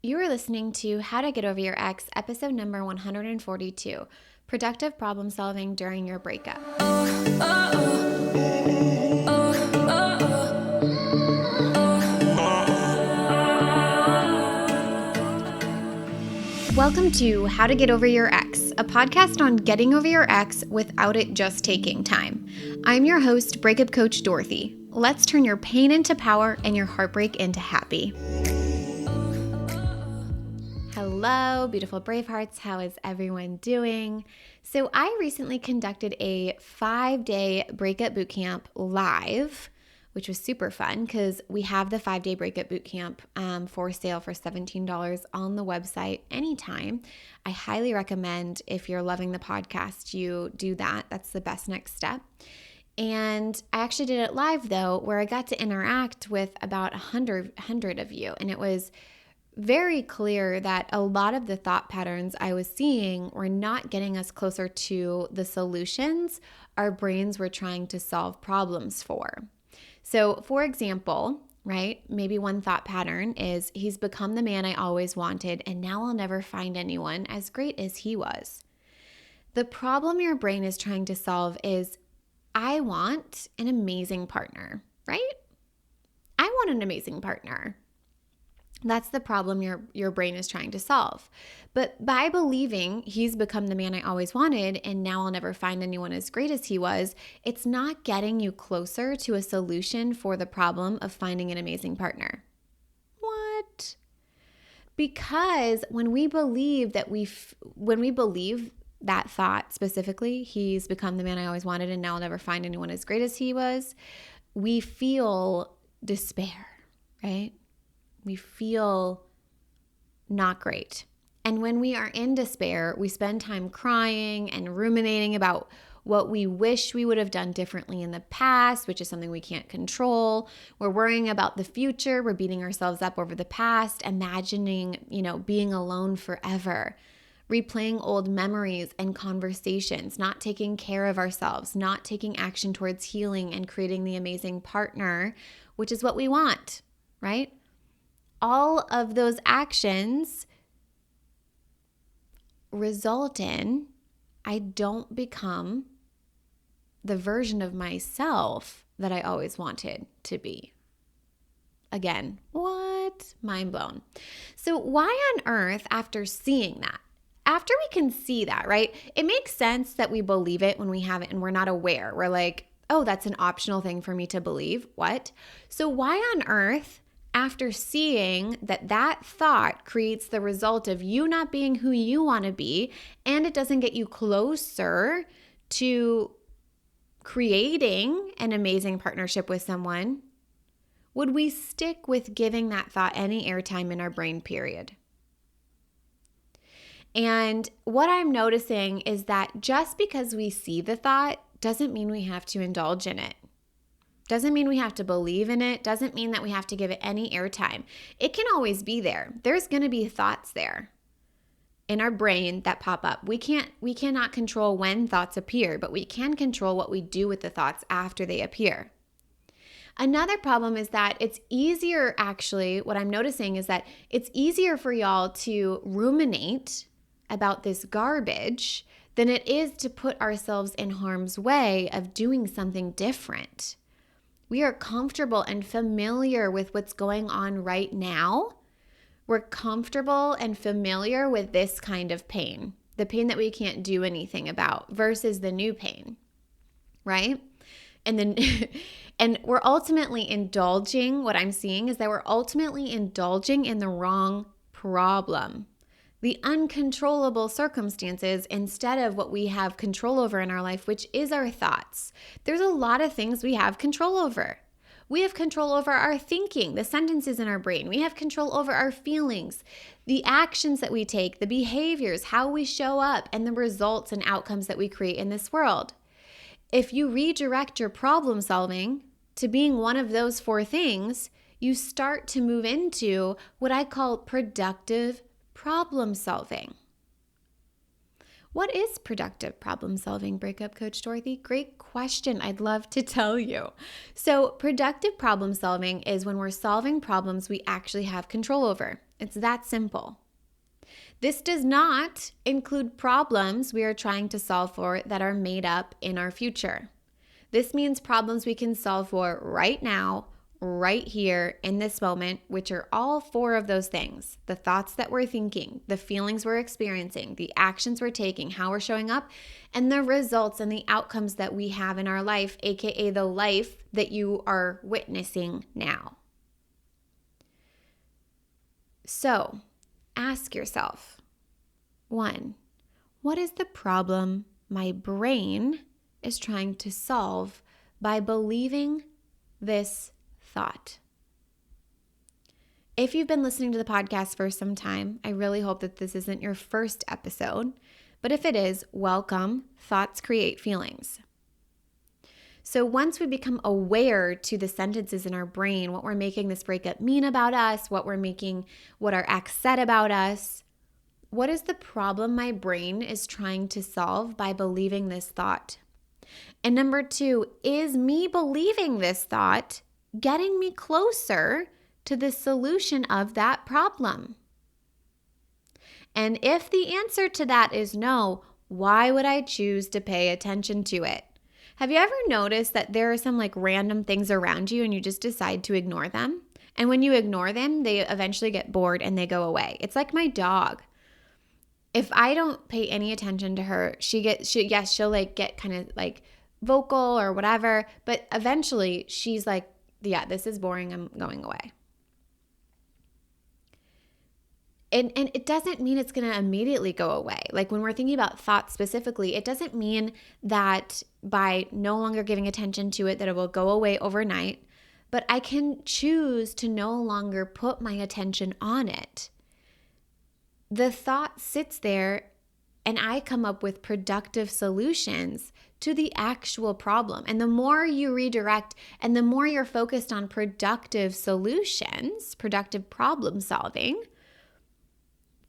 You are listening to How to Get Over Your Ex, episode number 142, Productive Problem Solving During Your Breakup. Welcome to How to Get Over Your Ex, a podcast on getting over your ex without it just taking time. I'm your host, Breakup Coach Dorothy. Let's turn your pain into power and your heartbreak into happy. Hello, beautiful Bravehearts. How is everyone doing? So I recently conducted a 5-day breakup bootcamp live, which was super fun because we have the 5-day breakup bootcamp for sale for $17 on the website anytime. I highly recommend, if you're loving the podcast, you do that. That's the best next step. And I actually did it live though, where I got to interact with about 100 of you. And it was very clear that a lot of the thought patterns I was seeing were not getting us closer to the solutions our brains were trying to solve problems for. So, for example, right, maybe one thought pattern is, he's become the man I always wanted, and now I'll never find anyone as great as he was. The problem your brain is trying to solve is, I want an amazing partner, right? I want an amazing partner. That's the problem your brain is trying to solve. But by believing he's become the man I always wanted and now I'll never find anyone as great as he was, it's not getting you closer to a solution for the problem of finding an amazing partner. What? Because when we believe that that thought specifically, he's become the man I always wanted and now I'll never find anyone as great as he was, we feel despair, right? We feel not great. And when we are in despair, we spend time crying and ruminating about what we wish we would have done differently in the past, which is something we can't control. We're worrying about the future. We're beating ourselves up over the past, imagining, being alone forever, replaying old memories and conversations, not taking care of ourselves, not taking action towards healing and creating the amazing partner, which is what we want, right? All of those actions result in, I don't become the version of myself that I always wanted to be. Again, what? Mind blown. So why on earth, after seeing that, after we can see that, right? It makes sense that we believe it when we have it and we're not aware. We're like, oh, that's an optional thing for me to believe. What? So why on earth, after seeing that thought creates the result of you not being who you want to be, and it doesn't get you closer to creating an amazing partnership with someone, would we stick with giving that thought any airtime in our brain, period? And what I'm noticing is that just because we see the thought doesn't mean we have to indulge in it. Doesn't mean we have to believe in it. Doesn't mean that we have to give it any airtime. It can always be there. There's going to be thoughts there in our brain that pop up. We cannot control when thoughts appear, but we can control what we do with the thoughts after they appear. Another problem is that it's easier, actually, what I'm noticing is that it's easier for y'all to ruminate about this garbage than it is to put ourselves in harm's way of doing something different. We are comfortable and familiar with what's going on right now. We're comfortable and familiar with this kind of pain, the pain that we can't do anything about versus the new pain, right? And then, and we're ultimately indulging, what I'm seeing is that we're ultimately indulging in the wrong problem, the uncontrollable circumstances, instead of what we have control over in our life, which is our thoughts. There's a lot of things we have control over. We have control over our thinking, the sentences in our brain. We have control over our feelings, the actions that we take, the behaviors, how we show up, and the results and outcomes that we create in this world. If you redirect your problem solving to being one of those 4 things, you start to move into what I call productive problem solving. What is productive problem solving, Breakup Coach Dorothy? Great question. I'd love to tell you. So productive problem solving is when we're solving problems we actually have control over. It's that simple. This does not include problems we are trying to solve for that are made up in our future. This means problems we can solve for right now, right here in this moment, which are all four of those things: the thoughts that we're thinking, the feelings we're experiencing, the actions we're taking, how we're showing up, and the results and the outcomes that we have in our life, aka the life that you are witnessing now. So, ask yourself, 1, what is the problem my brain is trying to solve by believing this thought? If you've been listening to the podcast for some time, I really hope that this isn't your first episode, but if it is, welcome. Thoughts create feelings. So once we become aware to the sentences in our brain, what we're making this breakup mean about us, what our ex said about us, what is the problem my brain is trying to solve by believing this thought? And number 2, is me believing this thought getting me closer to the solution of that problem? And if the answer to that is no, why would I choose to pay attention to it? Have you ever noticed that there are some random things around you and you just decide to ignore them? And when you ignore them, they eventually get bored and they go away. It's like my dog. If I don't pay any attention to her, she'll get kind of vocal or whatever, but eventually she's like, yeah, this is boring, I'm going away. And it doesn't mean it's going to immediately go away. Like when we're thinking about thoughts specifically, it doesn't mean that by no longer giving attention to it that it will go away overnight, but I can choose to no longer put my attention on it. The thought sits there and I come up with productive solutions to the actual problem. And the more you redirect and the more you're focused on productive solutions, productive problem solving,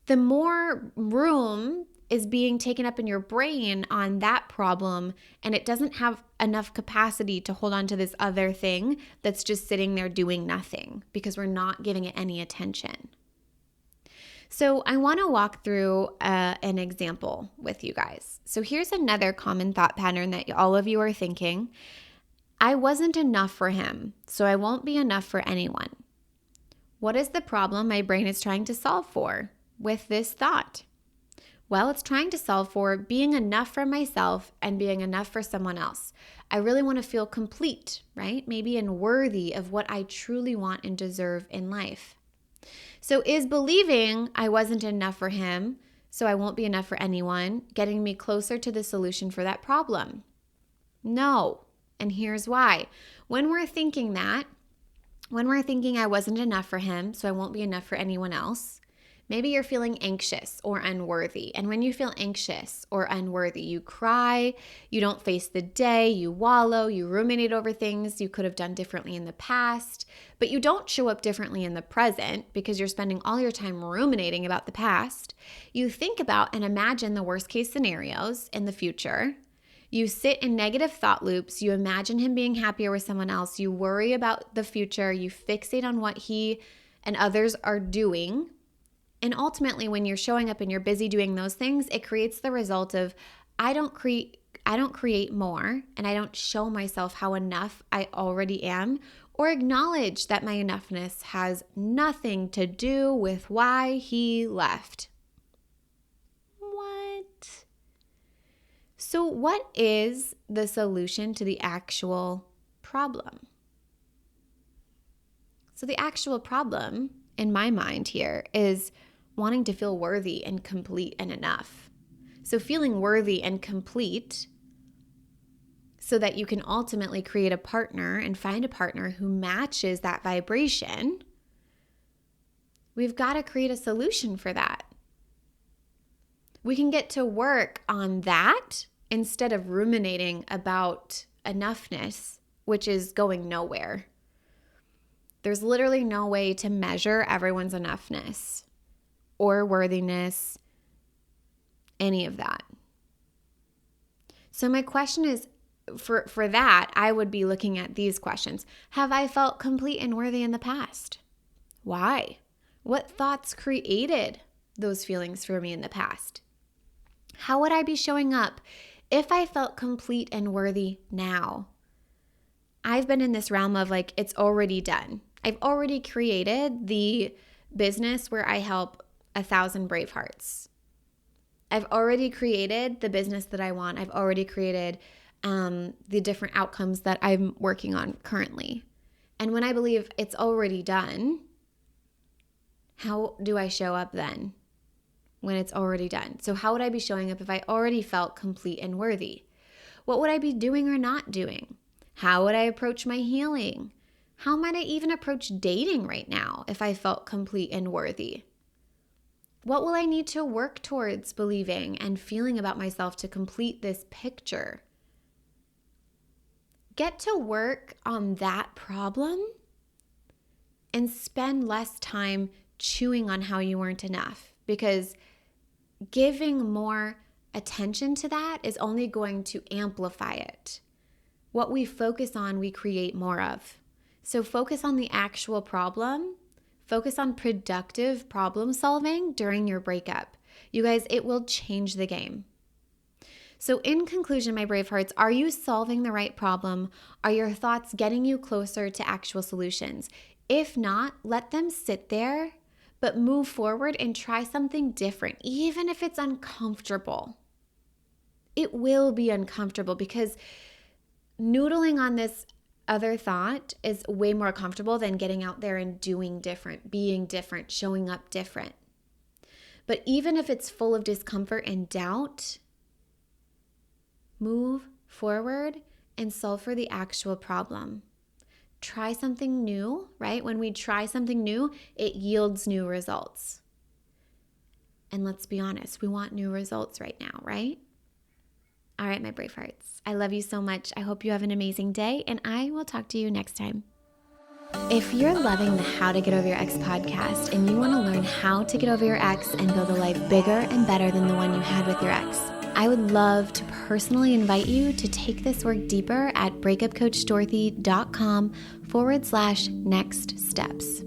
the more room is being taken up in your brain on that problem, and it doesn't have enough capacity to hold on to this other thing that's just sitting there doing nothing because we're not giving it any attention. So I want to walk through an example with you guys. So here's another common thought pattern that all of you are thinking. I wasn't enough for him, so I won't be enough for anyone. What is the problem my brain is trying to solve for with this thought? Well, it's trying to solve for being enough for myself and being enough for someone else. I really want to feel complete, right? Maybe and worthy of what I truly want and deserve in life. So is believing I wasn't enough for him, so I won't be enough for anyone, getting me closer to the solution for that problem? No. And here's why. When we're thinking I wasn't enough for him, so I won't be enough for anyone else, maybe you're feeling anxious or unworthy. And when you feel anxious or unworthy, you cry, you don't face the day, you wallow, you ruminate over things you could have done differently in the past, but you don't show up differently in the present because you're spending all your time ruminating about the past. You think about and imagine the worst case scenarios in the future. You sit in negative thought loops. You imagine him being happier with someone else. You worry about the future. You fixate on what he and others are doing. And ultimately, when you're showing up and you're busy doing those things, it creates the result of I don't create more, and I don't show myself how enough I already am, or acknowledge that my enoughness has nothing to do with why he left. What? So what is the solution to the actual problem? So the actual problem in my mind here is wanting to feel worthy and complete and enough. So feeling worthy and complete so that you can ultimately create a partner and find a partner who matches that vibration, we've got to create a solution for that. We can get to work on that instead of ruminating about enoughness, which is going nowhere. There's literally no way to measure everyone's enoughness or worthiness, any of that. So my question is, for that, I would be looking at these questions. Have I felt complete and worthy in the past? Why? What thoughts created those feelings for me in the past? How would I be showing up if I felt complete and worthy now? I've been in this realm of like, it's already done. I've already created the business where I help 1,000 brave hearts. I've already created the business that I want. I've already created the different outcomes that I'm working on currently. And when I believe it's already done, how do I show up then when it's already done? So how would I be showing up if I already felt complete and worthy? What would I be doing or not doing? How would I approach my healing? How might I even approach dating right now if I felt complete and worthy? What will I need to work towards believing and feeling about myself to complete this picture? Get to work on that problem and spend less time chewing on how you weren't enough, because giving more attention to that is only going to amplify it. What we focus on, we create more of. So focus on the actual problem. Focus on productive problem solving during your breakup. You guys, it will change the game. So in conclusion, my brave hearts, are you solving the right problem? Are your thoughts getting you closer to actual solutions? If not, let them sit there, but move forward and try something different, even if it's uncomfortable. It will be uncomfortable because noodling on this other thought is way more comfortable than getting out there and doing different, being different, showing up different. But even if it's full of discomfort and doubt, move forward and solve for the actual problem. Try something new, right? When we try something new, it yields new results. And let's be honest, we want new results right now, right? All right, my brave hearts. I love you so much. I hope you have an amazing day, and I will talk to you next time. If you're loving the How to Get Over Your Ex podcast and you want to learn how to get over your ex and build a life bigger and better than the one you had with your ex, I would love to personally invite you to take this work deeper at breakupcoachdorothy.com/next steps.